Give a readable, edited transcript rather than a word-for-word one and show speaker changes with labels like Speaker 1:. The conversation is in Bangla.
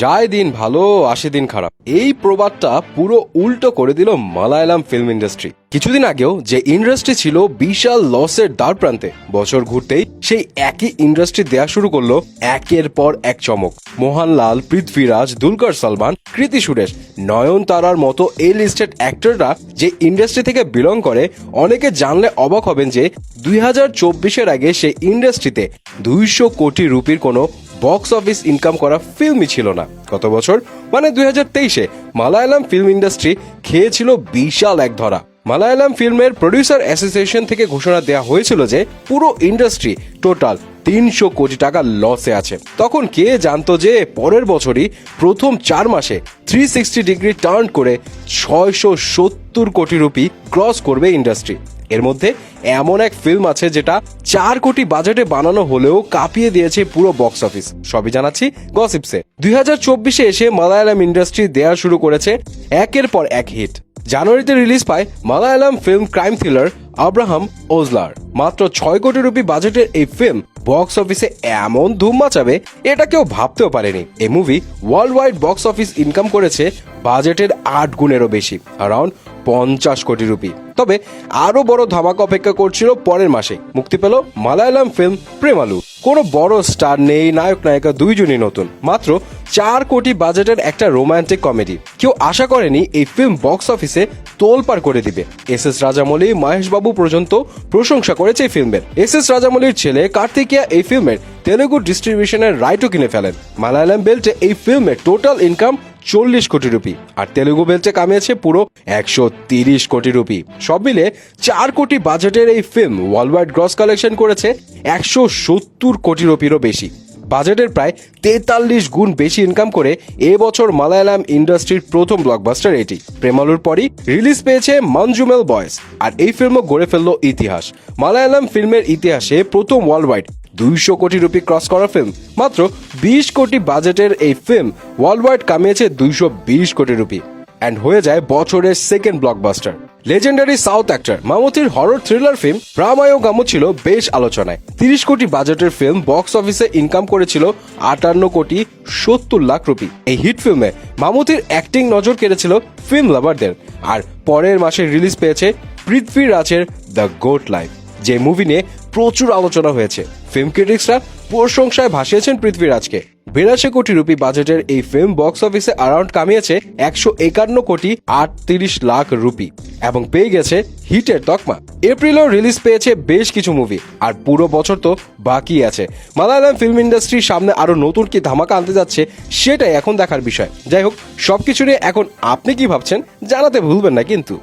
Speaker 1: যায় দিন ভালো আসে দিন খারাপ, এই প্রবাদটা পুরো উল্টো করে দিল মালায়ালাম ফিল্ম ইন্ডাস্ট্রি। কিছুদিন আগেও যে ইন্ডাস্ট্রি ছিল বিশাল লসের দ্বার প্রান্তে, বছর ঘুরতেই সেই একই ইন্ডাস্ট্রি দেয়া শুরু করলো একের পর এক চমক। মোহনলাল, পৃথ্বীরাজ, দুলকার সালমান, কৃতি সুরেশ, নয়নতারার মতো এই লিস্টেড অ্যাক্টররা যে ইন্ডাস্ট্রি থেকে বিলং করে, অনেকে জানলে অবাক হবেন যে 2024-এর আগে সেই ইন্ডাস্ট্রিতে 200 কোটি রুপির কোনো বক্স অফিস ইনকাম করা ফিল্মই ছিল না। গত বছর মানে 2023-এ মালায়ালাম ফিল্ম ইন্ডাস্ট্রি খেয়েছিল বিশাল এক ধরা। মালায়ালাম ফিল্মের প্রডিউসার অ্যাসোসিয়েশন থেকে ঘোষণা দেওয়া হয়েছিল যে পুরো ইন্ডাস্ট্রি টোটাল 300 কোটি টাকা লসে আছে। তখন কে জানতো যে পরের বছরই প্রথম 4 মাসে 360 ডিগ্রি টার্ন করে 670 কোটি রুপি ক্রস করবে ইন্ডাস্ট্রি। এর মধ্যে এমন এক ফিল্ম আছে যেটা 4 কোটি বাজেটে বানানো হলেও কাঁপিয়ে দিয়েছে পুরো বক্স অফিস। সবই জানাচ্ছি গসিপসে। 2024-এ এসে মালায়ালাম ইন্ডাস্ট্রি দেয়া শুরু করেছে একের পর এক হিট। জানুয়ারিতে রিলিজ পায় Malayalam film crime thriller Abraham Ozler. মাত্র 6 কোটি রুপি বাজেটের এই ফিল্ম বক্স অফিসে এমন ধুম মাচাবে এটা কেউ ভাবতেও পারেনি। এই movie world wide box office income করেছে বাজেটের 8 গুণেরও বেশি, অ্যারাউন্ড 50 কোটি রুপি। তবে আরো বড় ধামাকা অপেক্ষা করছিল পরের মাসে। মুক্তি পেল মালায়ালাম ফিল্ম প্রেমালু। কোনো বড় স্টার নেই, নায়ক নায়িকা দুইজনই নতুন। মাত্র 4 কোটি বাজেটের একটা রোমান্টিক কমেডি। কেউ আশা করেনি এই ফিল্ম বক্স অফিসে তোলপাড় করে দিবে। এস রাজামৌলি, মহেশ বাবু পর্যন্ত প্রশংসা করেছে এই ফিল্মের। এস রাজামৌলির ছেলে কার্তিকেয়া এই ফিল্মের তেলুগু ডিস্ট্রিবিউশনের রাইটও কিনে ফেলেন। মালায়ালাম বেল্টে এই ফিল্মের টোটাল ইনকাম 40 কোটি রুপি, আর তেলুগু বেল্টে কামিয়েছে পুরো 130 কোটি রুপি। সব মিলে 4 কোটি বাজেটের এই film world wide gross collection করেছে 170 কোটি রুপিরও বেশি। বাজেটের প্রায় 43 গুণ বেশি ইনকাম করে এবছর মালায়ালাম ইন্ডাস্ট্রির প্রথম ব্লকবাস্টার এটি। প্রেমালুর পরই রিলিজ পেয়েছে মঞ্জুমেল বয়েস, আর এই ফিল্মও গড়ে ফেললো ইতিহাস। মালায়ালাম ফিল্মের ইতিহাসে প্রথম ওয়ার্ল্ড ওয়াইড 200 কোটি রুপি ক্রস করা ফিল্ম। মাত্র 20 কোটি বাজেটের এই ফিল্ম ওয়ার্ল্ড ওয়াইড কামিয়েছে 220 কোটি রুপি অ্যান্ড হয়ে যায় বছরের second blockbuster. Legendary south actor মামুতির হরর থ্রিলার ফিল্ম প্রামায়োগামু ছিল বেশ আলোচনায়। 30 কোটি বাজেটের ফিল্ম বক্স অফিসে ইনকাম করেছিল 58 কোটি 70 লাখ রুপি। এই হিট ফিল্মে মামুতির অ্যাক্টিং নজর কেড়েছিল ফিল্ম লাভারদের। আর পরের মাসে রিলিজ পেয়েছে পৃথ্বীরাজের দ্য গোট লাইফ, যে মুভি নিয়ে প্রচুর আলোচনা হয়েছে। ফিল্ম ক্রিটিক্সরা প্রশংসায় ভাসিয়েছেন পৃথ্বীরাজকে। 82 কোটি রুপি বাজেটের এই ফিল্ম বক্স অফিসে অ্যারাউন্ড কামিয়েছে 151 কোটি 38 লাখ রুপি এবং পেয়ে গেছে হিটের তকমা। এপ্রিলেও রিলিজ পেয়েছে বেশ কিছু মুভি, আর পুরো বছর তো বাকি আছে। মালায়ালাম ফিল্ম ইন্ডাস্ট্রির সামনে আরো নতুন কি ধামাকা আনতে যাচ্ছে সেটাই এখন দেখার বিষয়। যাই হোক, সবকিছু নিয়ে এখন আপনি কি ভাবছেন জানাতে ভুলবেন না কিন্তু।